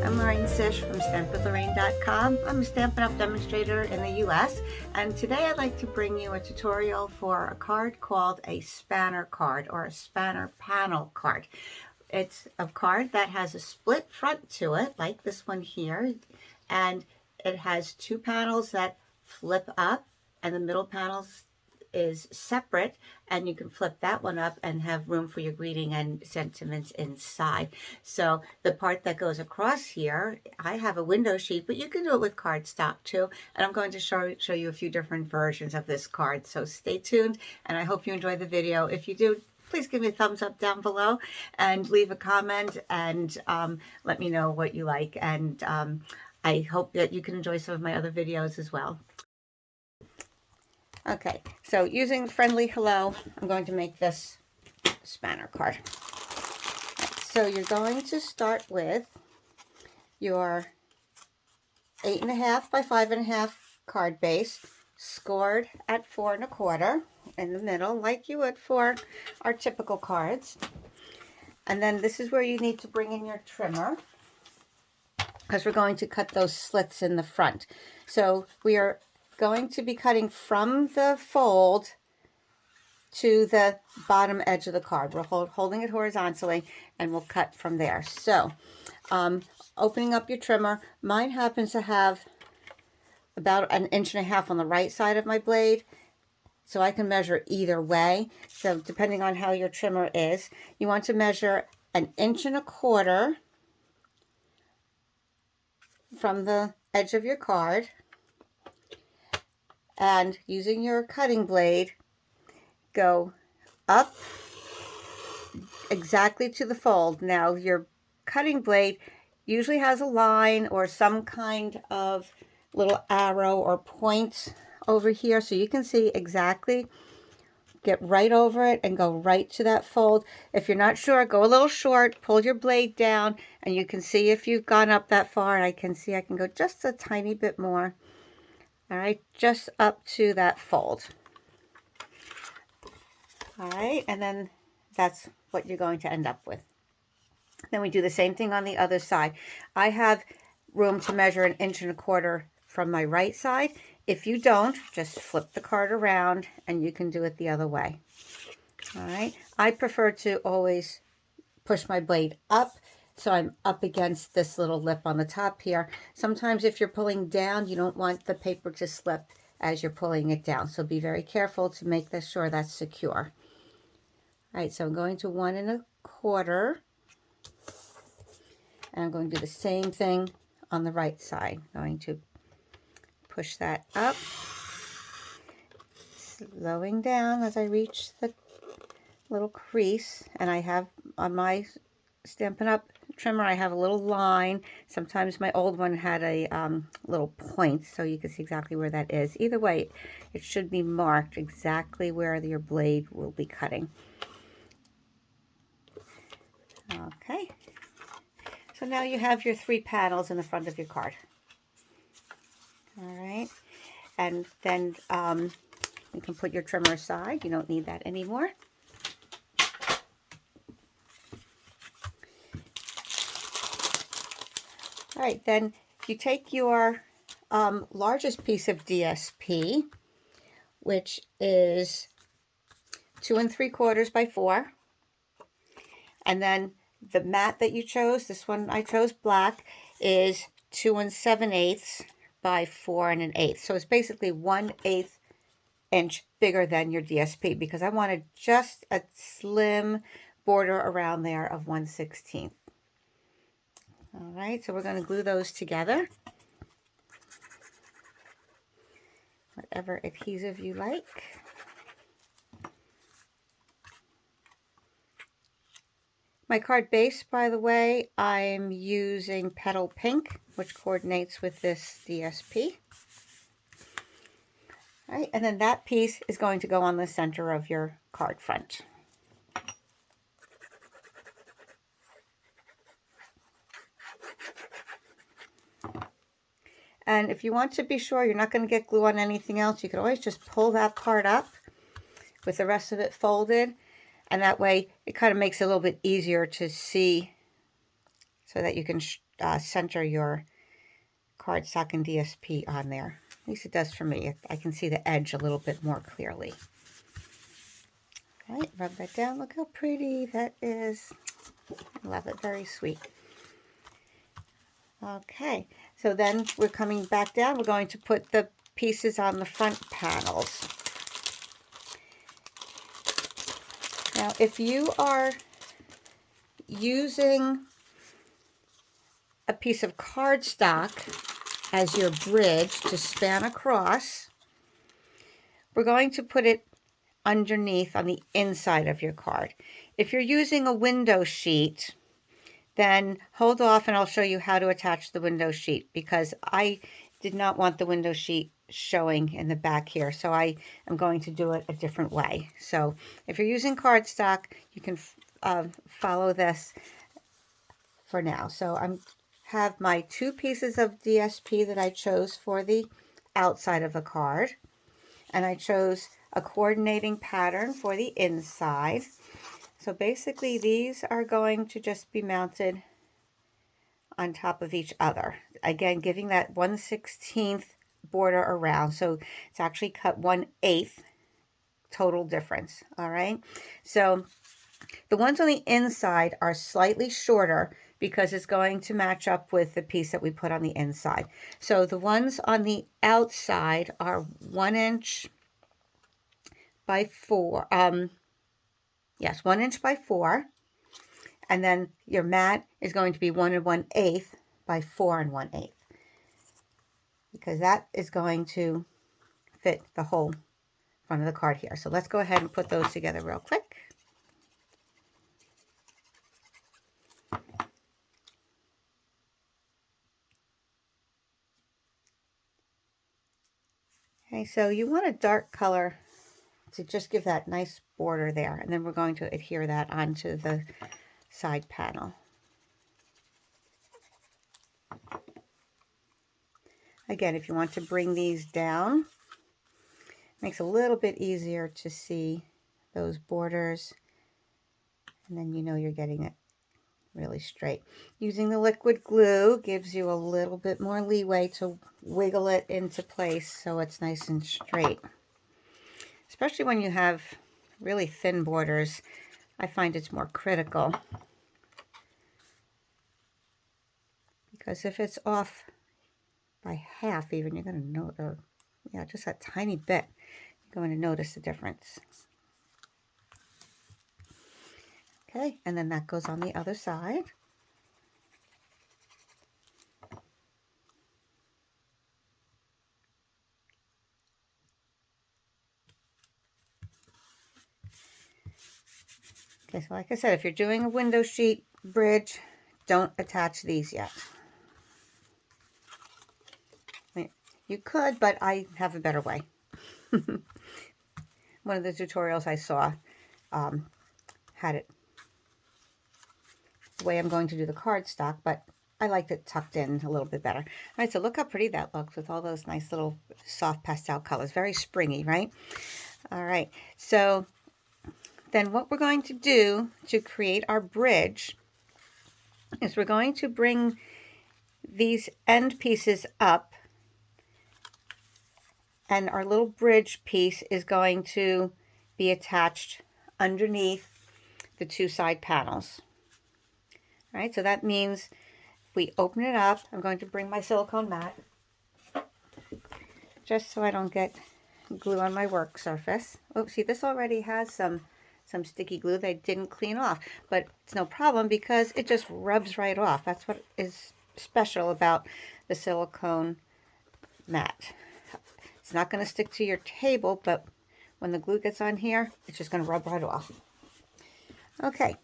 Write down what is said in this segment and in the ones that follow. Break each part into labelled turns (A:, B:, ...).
A: I'm Lorraine Sish from StampWithLorraine.com. I'm a Stampin' Up! Demonstrator in the US, and today I'd like to bring you a tutorial for a card called a spanner card or a spanner panel card. It's a card that has a split front to it, like this one here, and it has two panels that flip up, and the middle panels is separate, and you can flip that one up and have room for your greeting and sentiments inside. So the part that goes across here, I have a window sheet, but you can do it with cardstock too, and I'm going to show you a few different versions of this card. So stay tuned, and I hope you enjoy the video. If you do, please give me a thumbs up down below and leave a comment and let me know what you like, and I hope that you can enjoy some of my other videos as well. Okay, so using Friendly Hello, I'm going to make this spanner card. So you're going to start with your 8.5 by 5.5 card base, scored at 4 1/4 in the middle, like you would for our typical cards. And then this is where you need to bring in your trimmer, because we're going to cut those slits in the front. So we are going to be cutting from the fold to the bottom edge of the card. We're holding it horizontally, and we'll cut from there. So opening up your trimmer, mine happens to have about 1.5 inches on the right side of my blade, so I can measure either way. So depending on how your trimmer is, you want to measure 1.25 inches from the edge of your card, and using your cutting blade, go up exactly to the fold. Now your cutting blade usually has a line or some kind of little arrow or point over here, so you can see exactly. Get right over it and go right to that fold. If you're not sure, go a little short, pull your blade down, and you can see if you've gone up that far. And I can see I can go just a tiny bit more. All right, just up to that fold. All right, and then that's what you're going to end up with. Then we do the same thing on the other side. I have room to measure 1.25 inches from my right side. If you don't, just flip the card around and you can do it the other way. All right, I prefer to always push my blade up, so I'm up against this little lip on the top here. Sometimes if you're pulling down, you don't want the paper to slip as you're pulling it down, so be very careful to make sure that's secure. All right, so I'm going to 1 1/4, and I'm going to do the same thing on the right side. Going to push that up, slowing down as I reach the little crease, and I have on my Stampin' Up! Trimmer, I have a little line. Sometimes my old one had a little point, so you can see exactly where that is. Either way, it should be marked exactly where your blade will be cutting. Okay, so now you have your 3 panels in the front of your card. All right, and then you can put your trimmer aside. You don't need that anymore. All right, then you take your largest piece of DSP, which is 2 3/4 by 4, and then the mat that you chose, this one I chose black, is 2 7/8 by 4 1/8. So it's basically 1/8 inch bigger than your DSP, because I wanted just a slim border around there of 1/16. All right, so we're going to glue those together. Whatever adhesive you like. My card base, by the way, I'm using Petal Pink, which coordinates with this DSP. All right, and then that piece is going to go on the center of your card front. And if you want to be sure you're not going to get glue on anything else, you can always just pull that part up with the rest of it folded. And that way it kind of makes it a little bit easier to see so that you can center your cardstock and DSP on there. At least it does for me. I can see the edge a little bit more clearly. Okay, rub that down. Look how pretty that is. I love it. Very sweet. Okay, so then we're coming back down. We're going to put the pieces on the front panels. Now, if you are using a piece of cardstock as your bridge to span across, we're going to put it underneath on the inside of your card. If you're using a window sheet, then hold off and I'll show you how to attach the window sheet, because I did not want the window sheet showing in the back here, so I am going to do it a different way. So if you're using cardstock, you can follow this for now. So I have my 2 pieces of DSP that I chose for the outside of the card, and I chose a coordinating pattern for the inside. So basically these are going to just be mounted on top of each other. Again, giving that 1/16 border around. So it's actually cut 1/8 total difference. All right. So the ones on the inside are slightly shorter because it's going to match up with the piece that we put on the inside. So the ones on the outside are 1 inch by 4. Yes, 1 inch by 4. And then your mat is going to be 1 1/8 by 4 1/8, because that is going to fit the whole front of the card here. So let's go ahead and put those together real quick. Okay, so you want a dark color to just give that nice border there, and then we're going to adhere that onto the side panel. Again, if you want to bring these down, it makes it a little bit easier to see those borders, and then you know you're getting it really straight. Using the liquid glue gives you a little bit more leeway to wiggle it into place so it's nice and straight. Especially when you have really thin borders, I find it's more critical, because if it's off by half even, you're going to know, or yeah, just a tiny bit, you're going to notice the difference. Okay, and then that goes on the other side. Okay, so like I said, if you're doing a window sheet bridge, don't attach these yet. I mean, you could, but I have a better way. One of the tutorials I saw had it the way I'm going to do the cardstock, but I liked it tucked in a little bit better. All right, so look how pretty that looks with all those nice little soft pastel colors. Very springy, right? All right, so then what we're going to do to create our bridge is we're going to bring these end pieces up, and our little bridge piece is going to be attached underneath the 2 side panels. All right, so that means if we open it up, I'm going to bring my silicone mat just so I don't get glue on my work surface. Oh, see, this already has some sticky glue that I didn't clean off, but it's no problem because it just rubs right off. That's what is special about the silicone mat. It's not going to stick to your table, but when the glue gets on here, it's just going to rub right off. Okay,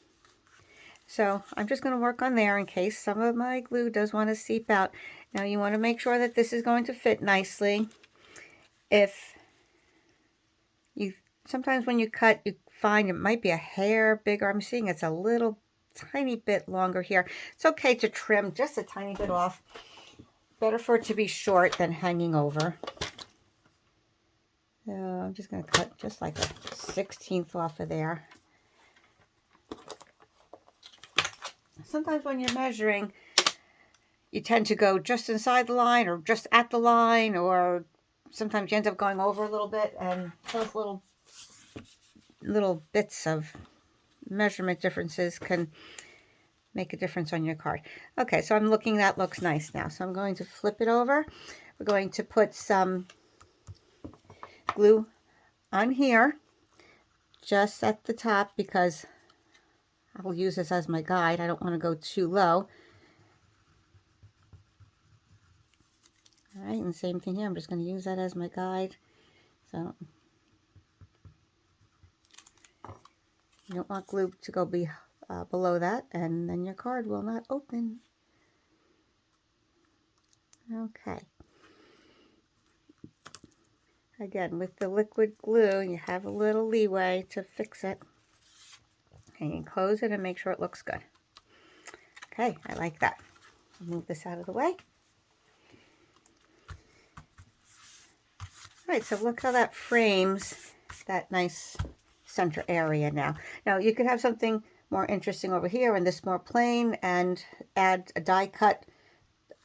A: so I'm just going to work on there in case some of my glue does want to seep out. Now you want to make sure that this is going to fit nicely. If you, sometimes when you cut, you find it might be a hair bigger. I'm seeing it's a little tiny bit longer here. It's okay to trim just a tiny bit off. better for it to be short than hanging over. So I'm just going to cut just like a 1/16 off of there. Sometimes when you're measuring, you tend to go just inside the line or just at the line, or sometimes you end up going over a little bit, and those little bits of measurement differences can make a difference on your card. Okay, so I'm looking, that looks nice now. So I'm going to flip it over. We're going to put some glue on here, just at the top, because I will use this as my guide. I don't want to go too low. All right, and same thing here. I'm just going to use that as my guide. So you don't want glue to go below that, and then your card will not open. Okay. Again, with the liquid glue, you have a little leeway to fix it. And you close it and make sure it looks good. Okay, I like that. I'll move this out of the way. All right, so look how that frames that nice center area now. Now, you could have something more interesting over here and this more plain and add a die cut,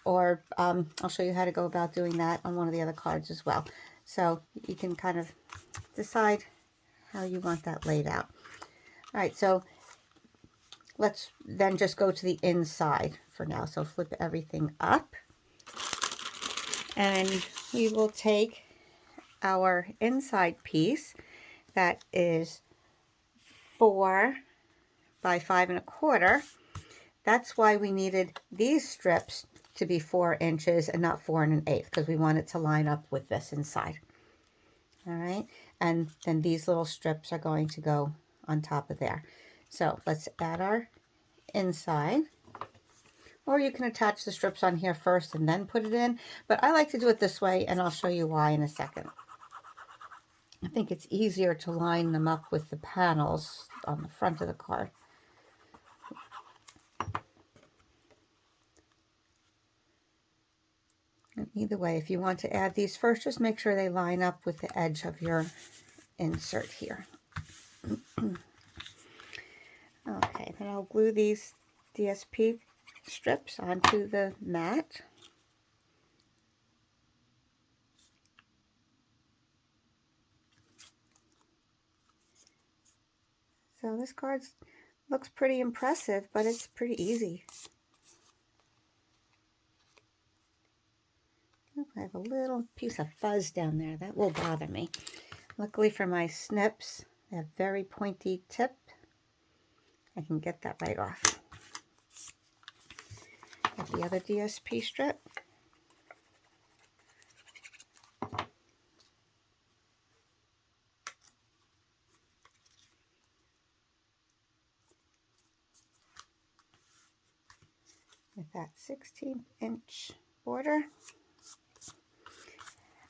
A: or I'll show you how to go about doing that on one of the other cards as well. So you can kind of decide how you want that laid out. All right, so let's then just go to the inside for now. So flip everything up, and we will take our inside piece that is 4 by 5 1/4. That's why we needed these strips to be 4 inches and not 4 1/8, because we want it to line up with this inside. All right, and then these little strips are going to go on top of there. So let's add our inside, or you can attach the strips on here first and then put it in, but I like to do it this way, and I'll show you why in a second. I think it's easier to line them up with the panels on the front of the card. And either way, if you want to add these first, just make sure they line up with the edge of your insert here. Okay, then I'll glue these DSP strips onto the mat. So this card looks pretty impressive, but it's pretty easy. Oh, I have a little piece of fuzz down there. That will bother me. Luckily for my snips, they have very pointy tip. I can get that right off. Get the other DSP strip. With that 16-inch border.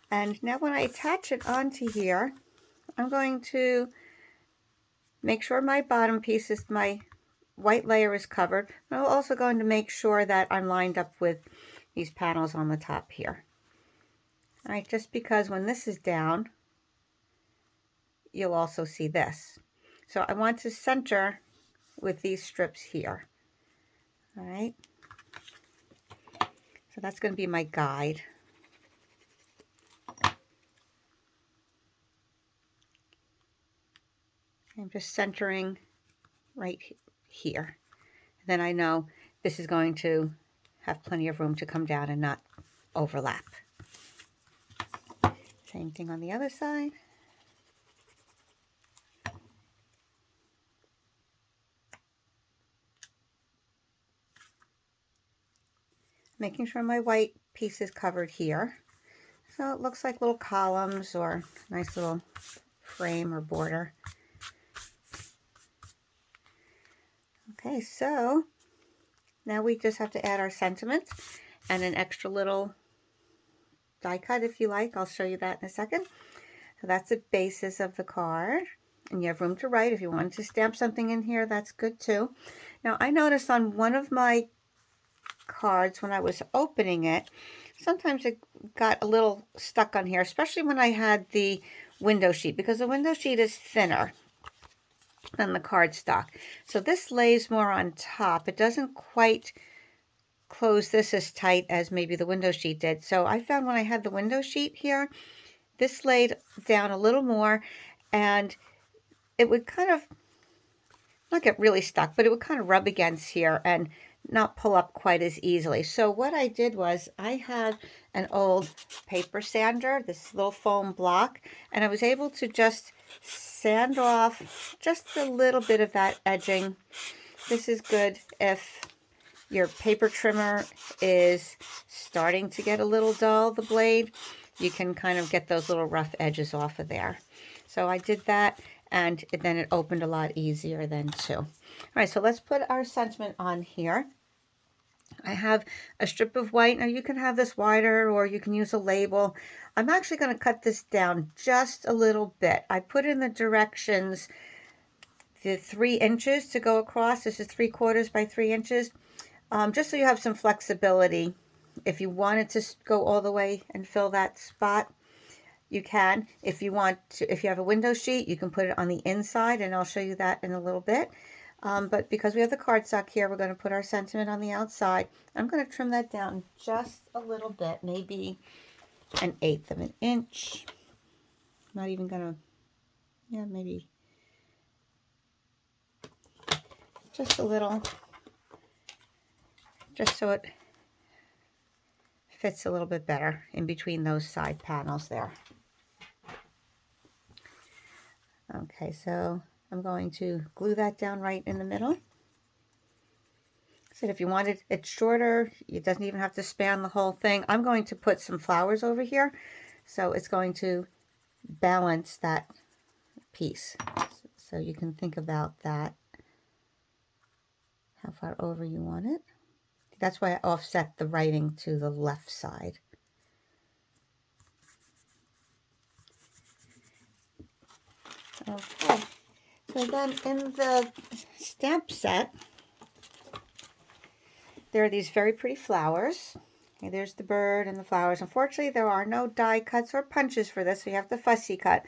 A: And now when I attach it onto here, I'm going to make sure my bottom piece is, my white layer is covered. I'm also going to make sure that I'm lined up with these panels on the top here. All right, just because when this is down, you'll also see this. So I want to center with these strips here. All right. So that's going to be my guide. I'm just centering right here. Then I know this is going to have plenty of room to come down and not overlap. Same thing on the other side. Making sure my white piece is covered here. So it looks like little columns or nice little frame or border. Okay, so now we just have to add our sentiments and an extra little die cut if you like. I'll show you that in a second. So that's the basis of the card. And you have room to write. If you wanted to stamp something in here, that's good too. Now I noticed on one of my cards when I was opening it, sometimes it got a little stuck on here, especially when I had the window sheet, because the window sheet is thinner than the cardstock. So this lays more on top. It doesn't quite close this as tight as maybe the window sheet did. So I found when I had the window sheet here, this laid down a little more, and it would kind of not get really stuck, but it would kind of rub against here and not pull up quite as easily. So what I did was I had an old paper sander, this little foam block, and I was able to just sand off just a little bit of that edging. This is good if your paper trimmer is starting to get a little dull, the blade. You can kind of get those little rough edges off of there. So I did that, and then it opened a lot easier then too. All right, so let's put our sentiment on here. I have a strip of white. Now you can have this wider, or you can use a label. I'm actually going to cut this down just a little bit. I put in the directions the 3 inches to go across. This is 3/4 by 3 inches. Just so you have some flexibility. If you wanted to go all the way and fill that spot, you can. If you want to, if you have a window sheet, you can put it on the inside, and I'll show you that in a little bit. But because we have the cardstock here, we're going to put our sentiment on the outside. I'm going to trim that down just a little bit, maybe 1/8 of an inch. Not even going to, yeah, maybe just a little, just so it fits a little bit better in between those side panels there. Okay, so I'm going to glue that down right in the middle. So if you wanted it shorter, it doesn't even have to span the whole thing. I'm going to put some flowers over here, so it's going to balance that piece. So you can think about that, how far over you want it. That's why I offset the writing to the left side. Okay, so then in the stamp set, there are these very pretty flowers. Okay, there's the bird and the flowers. Unfortunately, there are no die cuts or punches for this, so you have to fussy cut.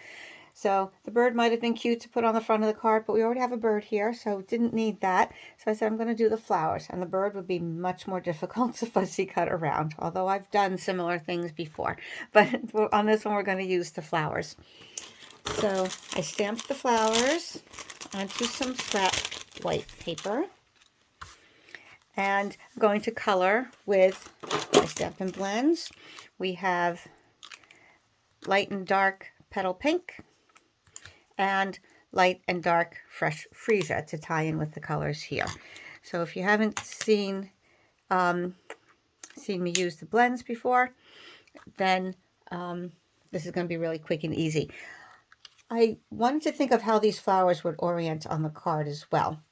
A: So the bird might have been cute to put on the front of the card, but we already have a bird here, so didn't need that. So I said I'm going to do the flowers, and the bird would be much more difficult to fussy cut around, although I've done similar things before. But on this one, we're going to use the flowers. So I stamped the flowers onto some scrap white paper, and I'm going to color with my Stampin' Blends. We have light and dark petal pink and light and dark fresh freesia to tie in with the colors here. So if you haven't seen me use the blends before, then this is going to be really quick and easy. I wanted to think of how these flowers would orient on the card as well.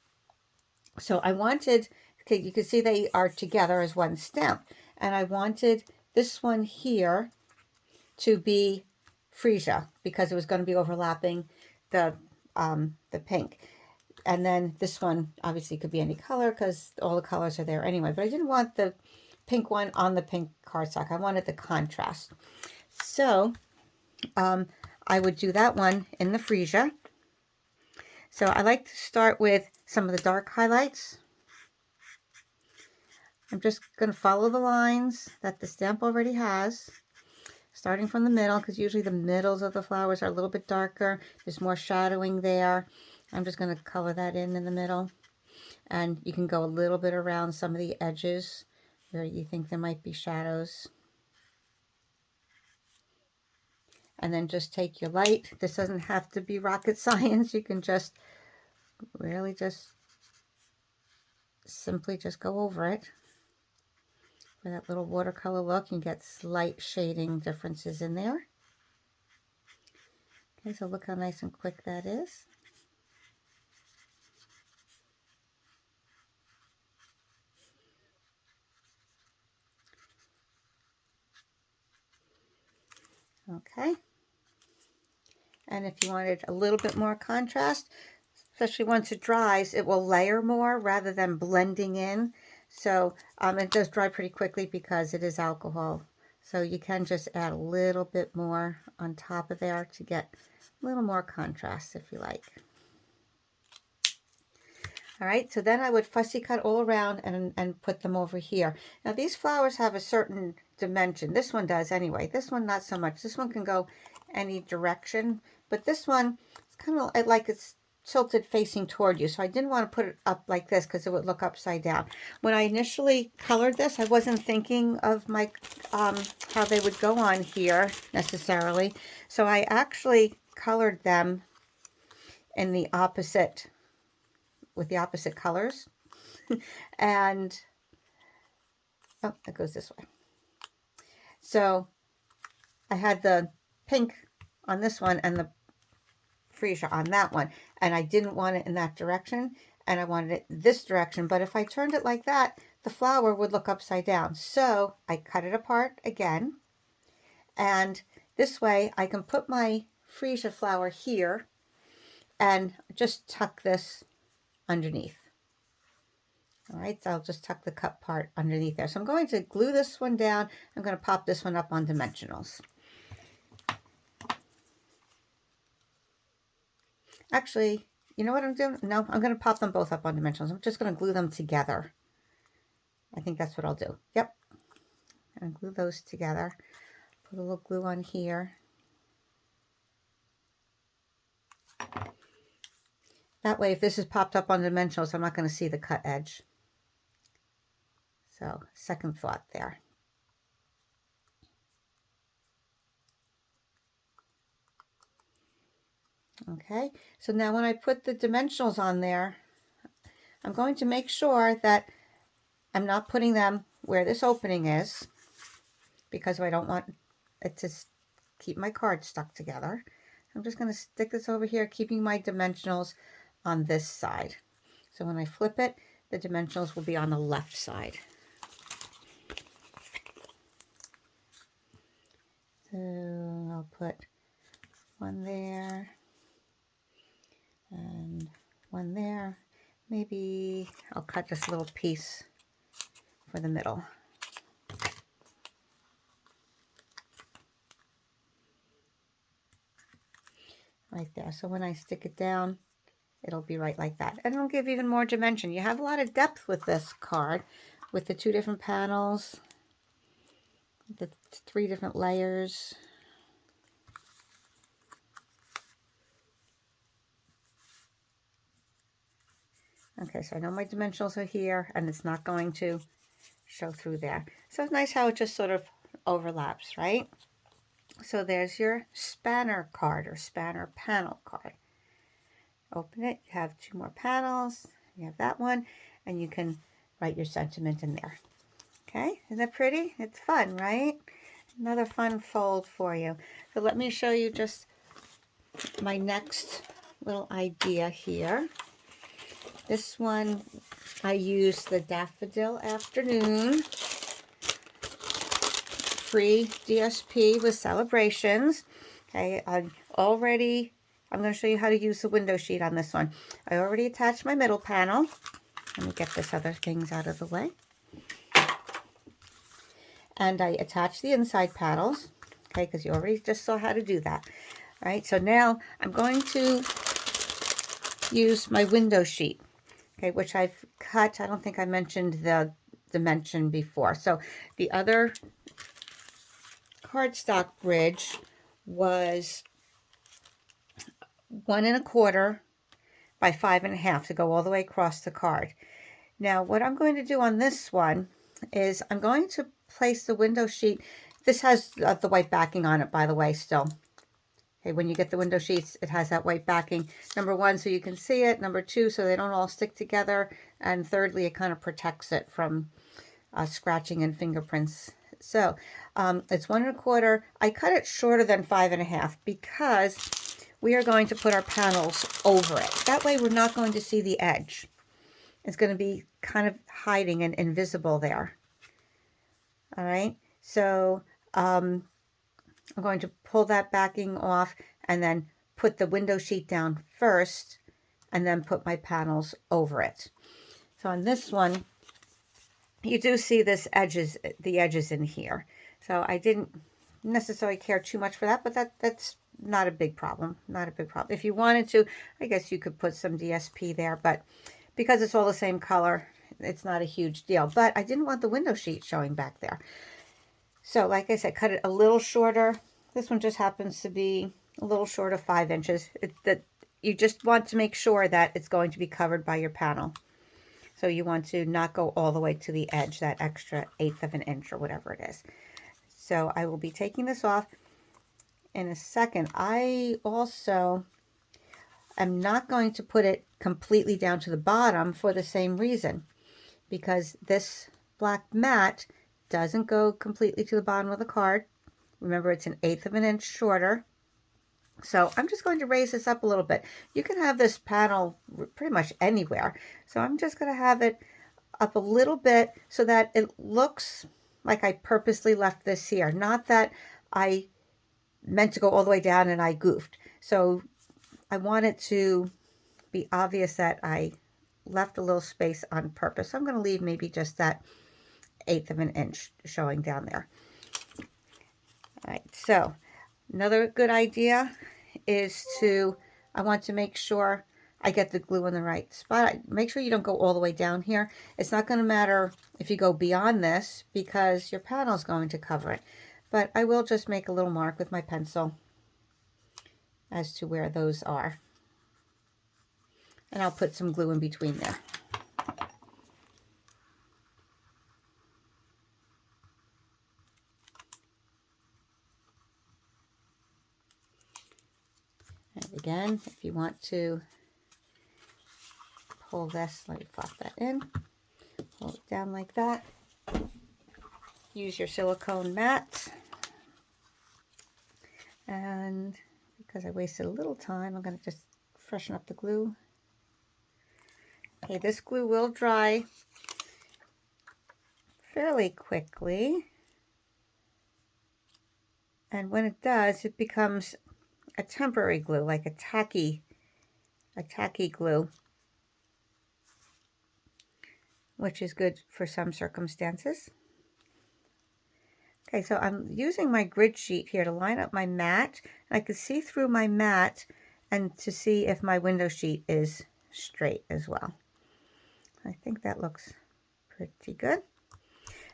A: So I wanted, okay, you can see they are together as one stamp, and I wanted this one here to be freesia because it was going to be overlapping the pink. And then this one obviously could be any color because all the colors are there anyway, but I didn't want the pink one on the pink cardstock. I wanted the contrast. So I would do that one in the freesia. So I like to start with some of the dark highlights. I'm just going to follow the lines that the stamp already has, starting from the middle, because usually the middles of the flowers are a little bit darker. There's more shadowing there. I'm just going to color that in the middle. And you can go a little bit around some of the edges where you think there might be shadows. And then just take your light. This doesn't have to be rocket science. You can just really just simply just go over it. For that little watercolor look, you get slight shading differences in there. Okay, so look how nice and quick that is. Okay. And if you wanted a little bit more contrast, especially once it dries, it will layer more rather than blending in. So it does dry pretty quickly because it is alcohol So you can just add a little bit more on top of there to get a little more contrast if you like. All right, so then I would fussy cut all around and put them over here. Now these flowers have a certain dimension. This one does anyway. This one not so much. This one can go any direction, but this one, it's kind of like it's tilted facing toward you. So I didn't want to put it up like this because it would look upside down. When I initially colored this, I wasn't thinking of my how they would go on here necessarily. So I actually colored them in the opposite, with the opposite colors. And oh, it goes this way. So I had the pink on this one and the freesia on that one, and I didn't want it in that direction, and I wanted it this direction. But if I turned it like that, the flower would look upside down. So I cut it apart again, and this way I can put my freesia flower here and just tuck this underneath. All right, so I'll just tuck the cut part underneath there. So I'm going to glue this one down. I'm going to pop this one up on dimensionals. Actually, you know what I'm doing? No, I'm going to pop them both up on dimensionals. I'm just going to glue them together. I think that's what I'll do. Yep. And glue those together. Put a little glue on here. That way, if this is popped up on dimensionals, I'm not going to see the cut edge. So, second thought there. Okay, so now when I put the dimensionals on there, I'm going to make sure that I'm not putting them where this opening is, because I don't want it to keep my card stuck together. I'm just going to stick this over here, keeping my dimensionals on this side. So when I flip it, the dimensionals will be on the left side. So I'll put one there and one there. Maybe I'll cut just a little piece for the middle. Right there. So when I stick it down, it'll be right like that. And it'll give even more dimension. You have a lot of depth with this card, with the two different panels, the three different layers. Okay, so I know my dimensionals are here, and it's not going to show through there. So it's nice how it just sort of overlaps, right? So there's your spanner card or spanner panel card. Open it, you have two more panels, you have that one, and you can write your sentiment in there. Okay, isn't that pretty? It's fun, right? Another fun fold for you. So let me show you just my next little idea here. This one, I used the Daffodil Afternoon free DSP with celebrations. Okay, I'm going to show you how to use the window sheet on this one. I already attached my middle panel. Let me get this other things out of the way. And I attached the inside panels, okay, because you already just saw how to do that. All right, so now I'm going to use my window sheet, okay, which I've cut. I don't think I mentioned the dimension before. So the other cardstock bridge was 1 1/4 by 5 1/2 to go all the way across the card. Now what I'm going to do on this one is I'm going to place the window sheet. This has the white backing on it, by the way, still. Okay, when you get the window sheets, it has that white backing. Number 1, so you can see it. Number 2, so they don't all stick together. And thirdly, it kind of protects it from scratching and fingerprints. So it's 1 1/4. I cut it shorter than 5 1/2 because we are going to put our panels over it. That way we're not going to see the edge. It's going to be kind of hiding and invisible there. All right, so I'm going to pull that backing off and then put the window sheet down first and then put my panels over it. So on this one, you do see the edges in here. So I didn't necessarily care too much for that, but that's not a big problem. Not a big problem. If you wanted to, I guess you could put some DSP there, but because it's all the same color, it's not a huge deal. But I didn't want the window sheet showing back there. So like I said, cut it a little shorter. This one just happens to be a little short of 5 inches. You just want to make sure that it's going to be covered by your panel. So you want to not go all the way to the edge, that extra 1/8 of an inch or whatever it is. So I will be taking this off in a second. I also am not going to put it completely down to the bottom for the same reason, because this black mat doesn't go completely to the bottom of the card. Remember, it's an 1/8 of an inch shorter. So I'm just going to raise this up a little bit. You can have this panel pretty much anywhere. So I'm just going to have it up a little bit so that it looks like I purposely left this here. Not that I meant to go all the way down and I goofed. So I want it to be obvious that I left a little space on purpose. So I'm going to leave maybe just that 1/8 of an inch showing down there. All right, so another good idea is I want to make sure I get the glue in the right spot. Make sure you don't go all the way down here. It's not going to matter if you go beyond this because your panel is going to cover it. But I will just make a little mark with my pencil as to where those are. And I'll put some glue in between there. And again, if you want to pull this, let me flop that in, pull it down like that. Use your silicone mat. And because I wasted a little time, I'm going to just freshen up the glue. Okay, this glue will dry fairly quickly. And when it does, it becomes a temporary glue, like a tacky glue, which is good for some circumstances. Okay, so I'm using my grid sheet here to line up my mat. I can see through my mat and to see if my window sheet is straight as well. I think that looks pretty good.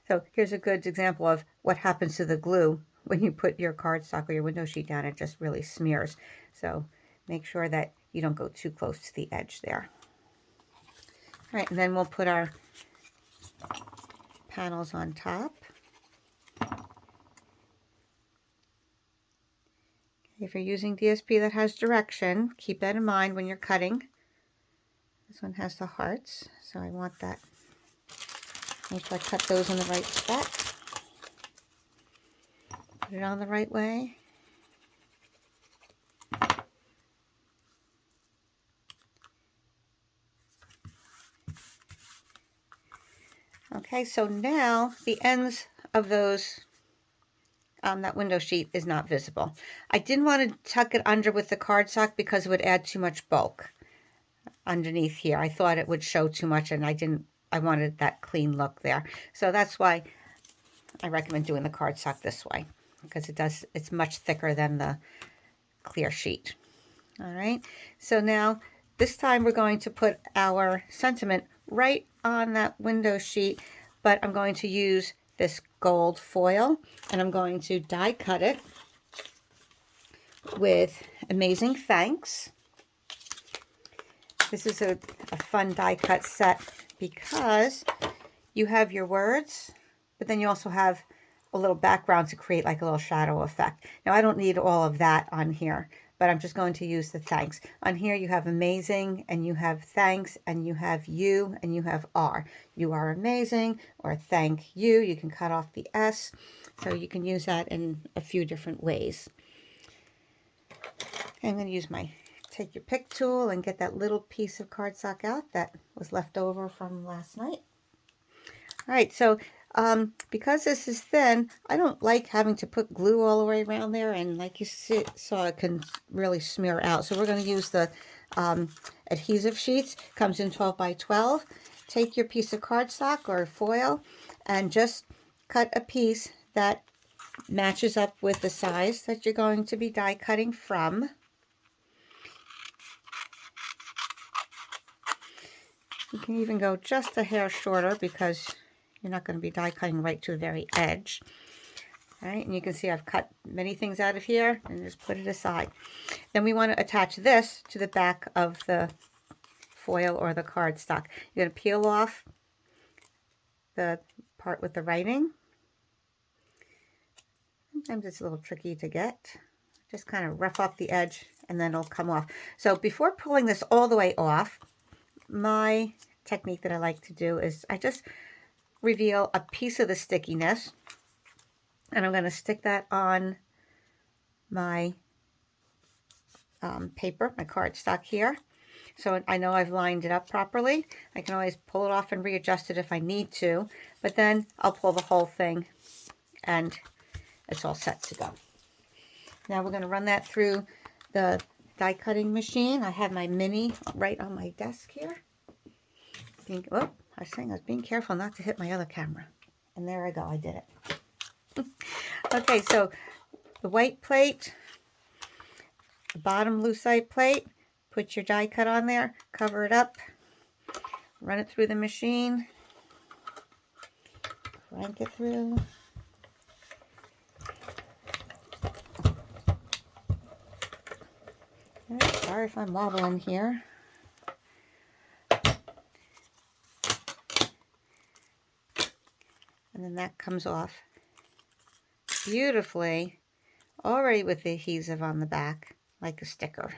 A: So here's a good example of what happens to the glue when you put your cardstock or your window sheet down. It just really smears. So make sure that you don't go too close to the edge there. All right, and then we'll put our panels on top. If you're using DSP that has direction, keep that in mind when you're cutting. This one has the hearts, so I want that. Make sure I cut those in the right spot. Put it on the right way. Okay, so now the ends of those, that window sheet is not visible. I didn't want to tuck it under with the cardstock because it would add too much bulk underneath here. I thought it would show too much and I wanted that clean look there. So that's why I recommend doing the cardstock this way, because it's much thicker than the clear sheet. All right, so now this time we're going to put our sentiment right on that window sheet, but I'm going to use this gold foil and I'm going to die cut it with Amazing Thanks. This is a fun die cut set because you have your words, but then you also have a little background to create like a little shadow effect. Now I don't need all of that on here, but I'm just going to use the thanks. On here you have amazing, and you have thanks, and you have you, and you have are. You are amazing, or thank you. You can cut off the S, so you can use that in a few different ways. I'm going to use my take your pick tool and get that little piece of cardstock out that was left over from last night. All right, so because this is thin, I don't like having to put glue all the way around there, and like you saw, it can really smear out. So we're going to use the adhesive sheets. Comes in 12 by 12. Take your piece of cardstock or foil and just cut a piece that matches up with the size that you're going to be die cutting from. You can even go just a hair shorter because you're not going to be die cutting right to the very edge. All right, and you can see I've cut many things out of here and just put it aside. Then we want to attach this to the back of the foil or the cardstock. You're going to peel off the part with the writing. Sometimes it's a little tricky to get. Just kind of rough off the edge and then it'll come off. So before pulling this all the way off, my technique that I like to do is I just reveal a piece of the stickiness, and I'm going to stick that on my paper, my cardstock here. So I know I've lined it up properly. I can always pull it off and readjust it if I need to, but then I'll pull the whole thing and it's all set to go. Now we're going to run that through the die cutting machine. I have my mini right on my desk here. I was saying I was being careful not to hit my other camera. And there I go, I did it. Okay, so the white plate, the bottom lucite plate, put your die cut on there, cover it up, run it through the machine, crank it through. Sorry if I'm wobbling here. And then that comes off beautifully, already with the adhesive on the back, like a sticker.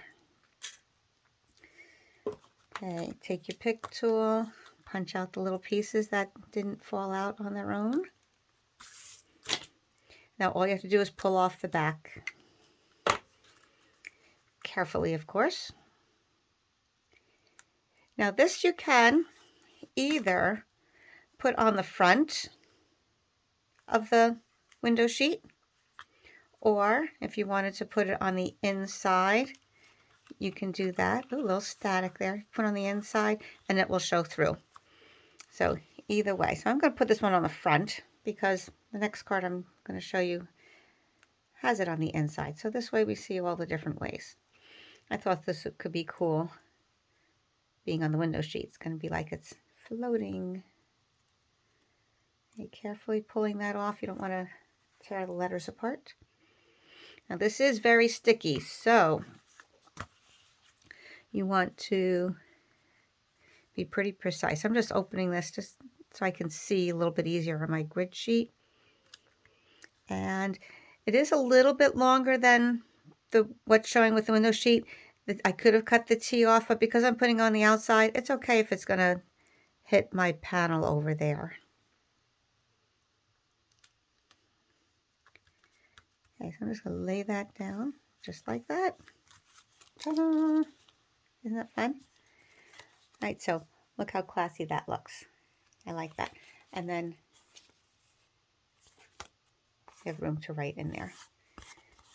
A: Okay, take your pick tool, punch out the little pieces that didn't fall out on their own. Now all you have to do is pull off the back. Carefully, of course. Now this you can either put on the front of the window sheet, or if you wanted to put it on the inside, you can do that. Ooh, a little static there. Put on the inside and it will show through. So either way. So I'm going to put this one on the front because the next card I'm going to show you has it on the inside. So this way we see all the different ways. I thought this could be cool being on the window sheet. It's going to be like it's floating. Okay, carefully pulling that off. You don't want to tear the letters apart. Now this is very sticky, so you want to be pretty precise. I'm just opening this just so I can see a little bit easier on my grid sheet. And it is a little bit longer than what's showing with the window sheet. I could have cut the T off, but because I'm putting on the outside, it's okay if it's going to hit my panel over there. Okay, so I'm just going to lay that down just like that. Ta-da! Isn't that fun? All right, so look how classy that looks. I like that. And then you have room to write in there.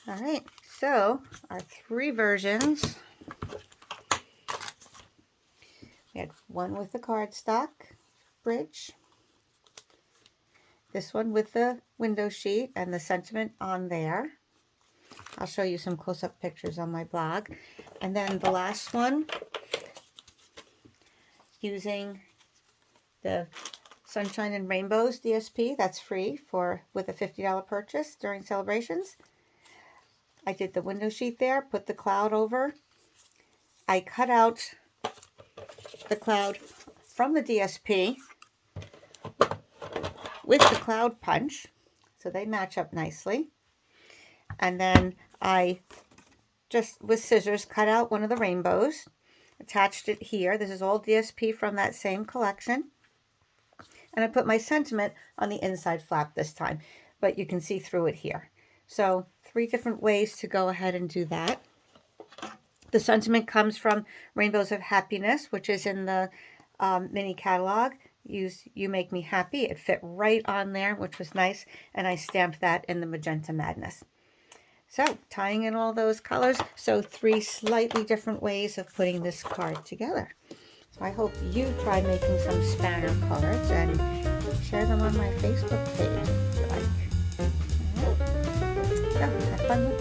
A: All right, so our three versions. We had one with the cardstock bridge, this one with the window sheet and the sentiment on there. I'll show you some close-up pictures on my blog. And then the last one using the Sunshine and Rainbows DSP. That's free with a $50 purchase during celebrations. I did the window sheet there, put the cloud over. I cut out the cloud from the DSP with the cloud punch, so they match up nicely. And then I just with scissors cut out one of the rainbows, attached it here. This is all DSP from that same collection. And I put my sentiment on the inside flap this time, but you can see through it here. So 3 different ways to go ahead and do that. The sentiment comes from Rainbows of Happiness, which is in the mini catalog. Use You Make Me Happy. It fit right on there, which was nice. And I stamped that in the Magenta Madness. So tying in all those colors. So 3 slightly different ways of putting this card together. So I hope you try making some spanner cards and share them on my Facebook page if you like. All right. Have fun with